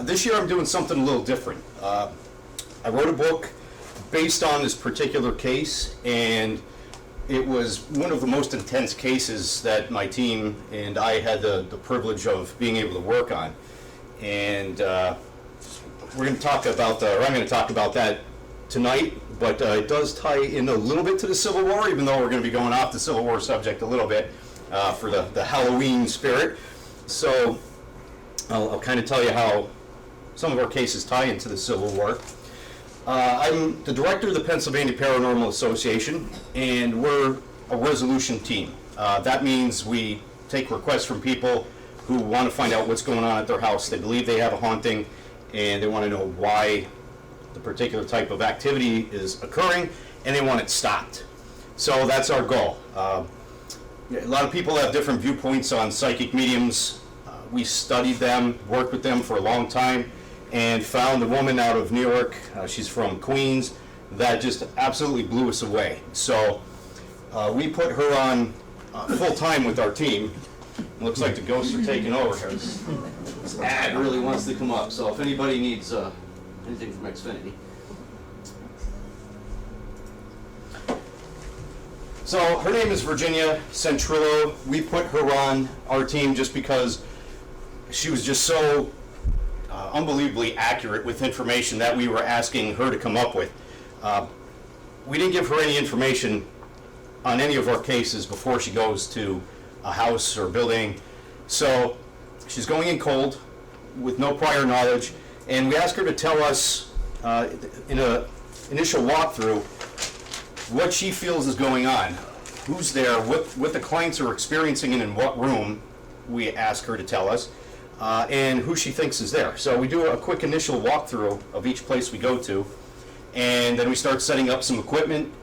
This year I'm doing something a little different. I wrote a book based on this particular case, and it was one of the most intense cases that my team and I had the privilege of being able to work on. And we're going to talk about, or I'm going to talk about that tonight, but it does tie in a little bit to the Civil War, even though we're going to be going off the Civil War subject a little bit for the Halloween spirit. So I'll kind of tell you how some of our cases tie into the Civil War. I'm the director of the Pennsylvania Paranormal Association, and we're a resolution team. That means we take requests from people who want to find out what's going on at their house. They believe they have a haunting, and they want to know why the particular type of activity is occurring, and they want it stopped. So that's our goal. A lot of people have different viewpoints on psychic mediums. We studied them, worked with them for a long time, and found a woman out of New York, she's from Queens, that just absolutely blew us away. So we put her on full time with our team. It looks like the ghosts are taking over here. This ad really wants to come up, so if anybody needs anything from Xfinity. So her name is Virginia Centrillo. We put her on our team just because she was just so unbelievably accurate with information that we were asking her to come up with. We didn't give her any information on any of our cases before she goes to a house or building. So she's going in cold with no prior knowledge, and we asked her to tell us in an initial walkthrough what she feels is going on, who's there, what the clients are experiencing and in what room. We ask her to tell us. And who she thinks is there. So we do a quick initial walkthrough of each place we go to, and then we start setting up some equipment,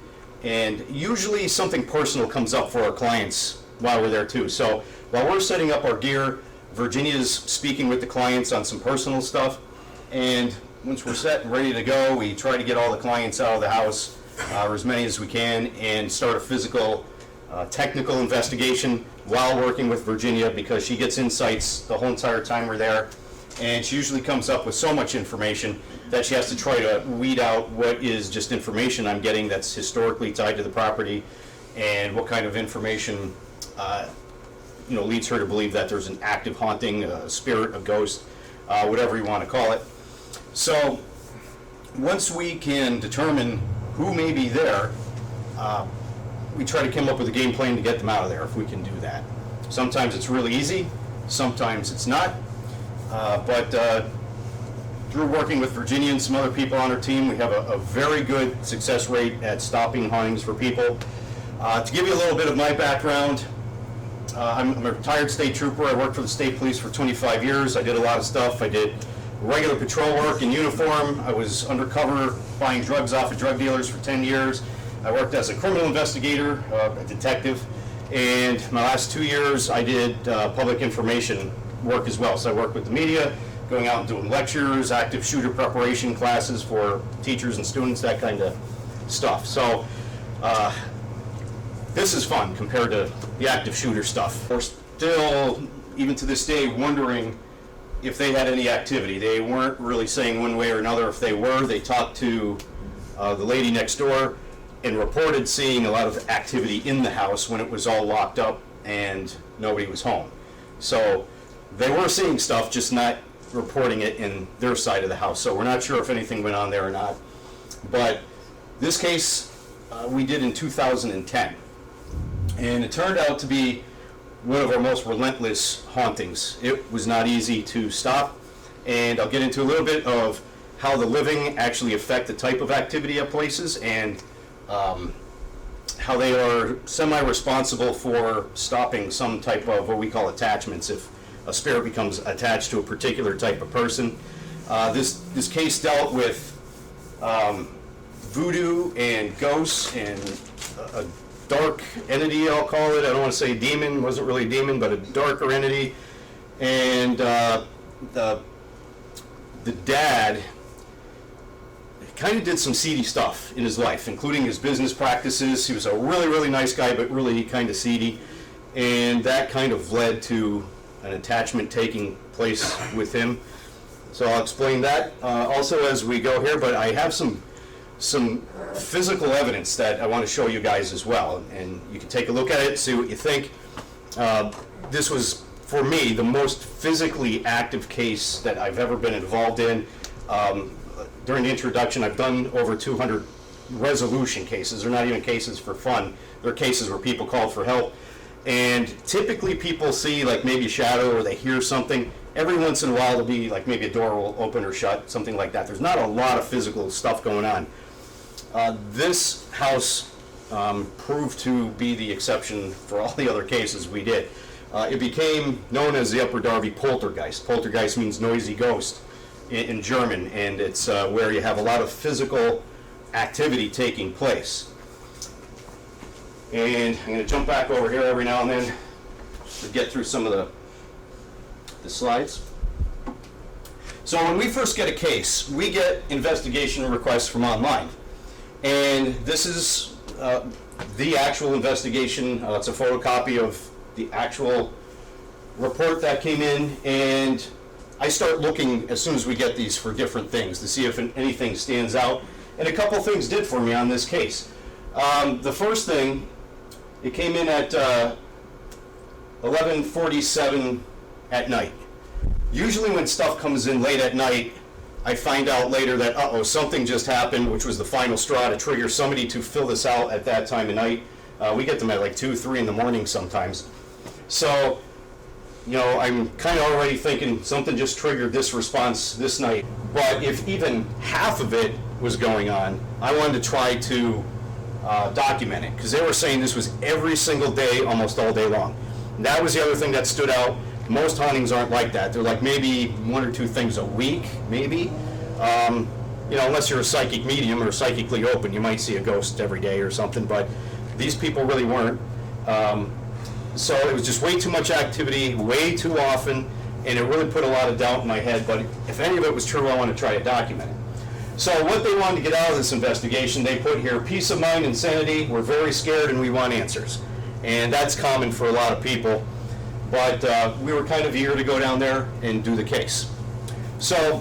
and usually something personal comes up for our clients while we're there too. So while we're setting up our gear, Virginia's speaking with the clients on some personal stuff, and once we're set and ready to go, we try to get all the clients out of the house, or as many as we can, and start a physical technical investigation while working with Virginia, because she gets insights the whole entire time we're there, and she usually comes up with so much information that she has to try to weed out what is just information I'm getting that's historically tied to the property, and what kind of information leads her to believe that there's an active haunting, a spirit, a ghost, whatever you want to call it. So once we can determine who may be there, we try to come up with a game plan to get them out of there if we can do that. Sometimes it's really easy, sometimes it's not. But through working with Virginia and some other people on our team, we have a very good success rate at stopping hauntings for people. To give you a little bit of my background, I'm a retired state trooper. I worked for the state police for 25 years. I did a lot of stuff. I did regular patrol work in uniform. I was undercover buying drugs off of drug dealers for 10 years. I worked as a criminal investigator, a detective, and my last 2 years I did public information work as well. So I worked with the media, going out and doing lectures, active shooter preparation classes for teachers and students, that kind of stuff. So this is fun compared to the active shooter stuff. We're still, even to this day, wondering if they had any activity. They weren't really saying one way or another. If they were, they talked to the lady next door and reported seeing a lot of activity in the house when it was all locked up and nobody was home. So they were seeing stuff, just not reporting it in their side of the house. So we're not sure if anything went on there or not. But this case we did in 2010. And it turned out to be one of our most relentless hauntings. It was not easy to stop. And I'll get into a little bit of how the living actually affect the type of activity at places, and how they are semi-responsible for stopping some type of what we call attachments if a spirit becomes attached to a particular type of person. This case dealt with voodoo and ghosts and a dark entity, I'll call it. I don't want to say demon, wasn't really a demon, but a darker entity. And the dad kind of did some seedy stuff in his life, including his business practices. He was a really, really nice guy, but really kind of seedy. And that kind of led to an attachment taking place with him. So I'll explain that also as we go here, but I have some physical evidence that I want to show you guys as well, and you can take a look at it, see what you think. This was, for me, the most physically active case that I've ever been involved in. During the introduction, I've done over 200 resolution cases. They're not even cases for fun. They're cases where people called for help. And typically people see like maybe a shadow or they hear something. Every once in a while there'll be like maybe a door will open or shut, something like that. There's not a lot of physical stuff going on. This house proved to be the exception for all the other cases we did. It became known as the Upper Darby Poltergeist. Poltergeist means noisy ghost in German, and it's where you have a lot of physical activity taking place. And I'm going to jump back over here every now and then to get through some of the slides. So when we first get a case, we get investigation requests from online. And this is the actual investigation. It's a photocopy of the actual report that came in. And I start looking as soon as we get these for different things to see if anything stands out. And a couple things did for me on this case. The first thing, it came in at 11:47 at night. Usually when stuff comes in late at night, I find out later that, something just happened, which was the final straw to trigger somebody to fill this out at that time of night. We get them at like 2, 3 in the morning sometimes. So, I'm kind of already thinking something just triggered this response this night. But if even half of it was going on, I wanted to try to document it, because they were saying this was every single day, almost all day long. And that was the other thing that stood out. Most hauntings aren't like that. They're like maybe 1 or 2 things a week, maybe. Unless you're a psychic medium or psychically open, you might see a ghost every day or something, but these people really weren't. So it was just way too much activity, way too often, and it really put a lot of doubt in my head, but if any of it was true, I want to try to document it. So what they wanted to get out of this investigation, they put here, peace of mind and sanity, we're very scared and we want answers. And that's common for a lot of people, but we were kind of eager to go down there and do the case. So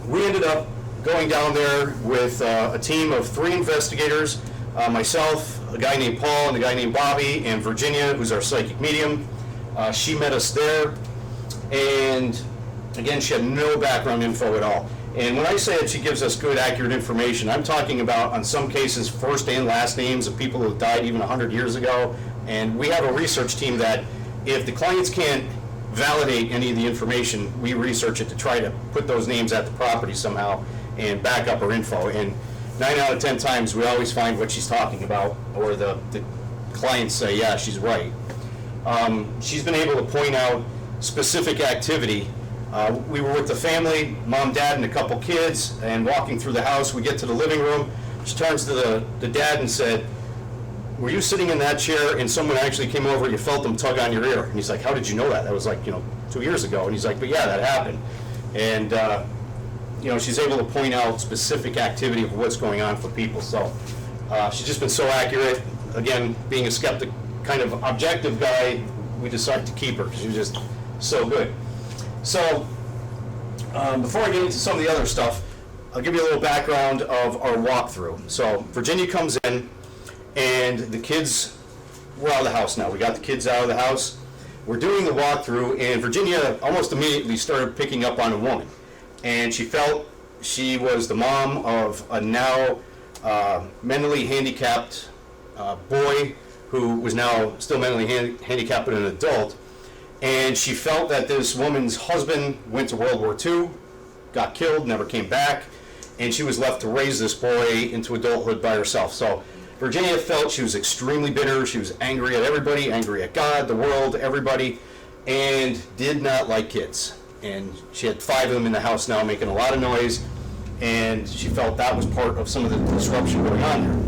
we ended up going down there with a team of 3 investigators, myself, a guy named Paul, and a guy named Bobby, and Virginia, who's our psychic medium. She met us there, and again, she had no background info at all. And when I say that she gives us good, accurate information, I'm talking about, on some cases, first and last names of people who died even 100 years ago. And we have a research team that, if the clients can't validate any of the information, we research it to try to put those names at the property somehow and back up our info. And 9 out of 10 times, we always find what she's talking about, or the clients say, yeah, she's right. She's been able to point out specific activity. We were with the family, mom, dad, and a couple kids, and walking through the house, we get to the living room. She turns to the dad and said, were you sitting in that chair and someone actually came over and you felt them tug on your ear? And he's like, how did you know that? That was like, 2 years ago. And he's like, but yeah, that happened. And, she's able to point out specific activity of what's going on for people. So she's just been so accurate. Again, being a skeptic, kind of objective guy, we decided to keep her because she was just so good. So before I get into some of the other stuff, I'll give you a little background of our walkthrough. So Virginia comes in, and the kids, we're out of the house now. We got the kids out of the house. We're doing the walkthrough, and Virginia almost immediately started picking up on a woman. And she felt she was the mom of a now mentally handicapped boy who was now still mentally handicapped but an adult. And she felt that this woman's husband went to World War II, got killed, never came back, and she was left to raise this boy into adulthood by herself. So Virginia felt she was extremely bitter. She was angry at everybody, angry at God, the world, everybody, and did not like kids. And she had 5 of them in the house now making a lot of noise, and she felt that was part of some of the disruption going on there.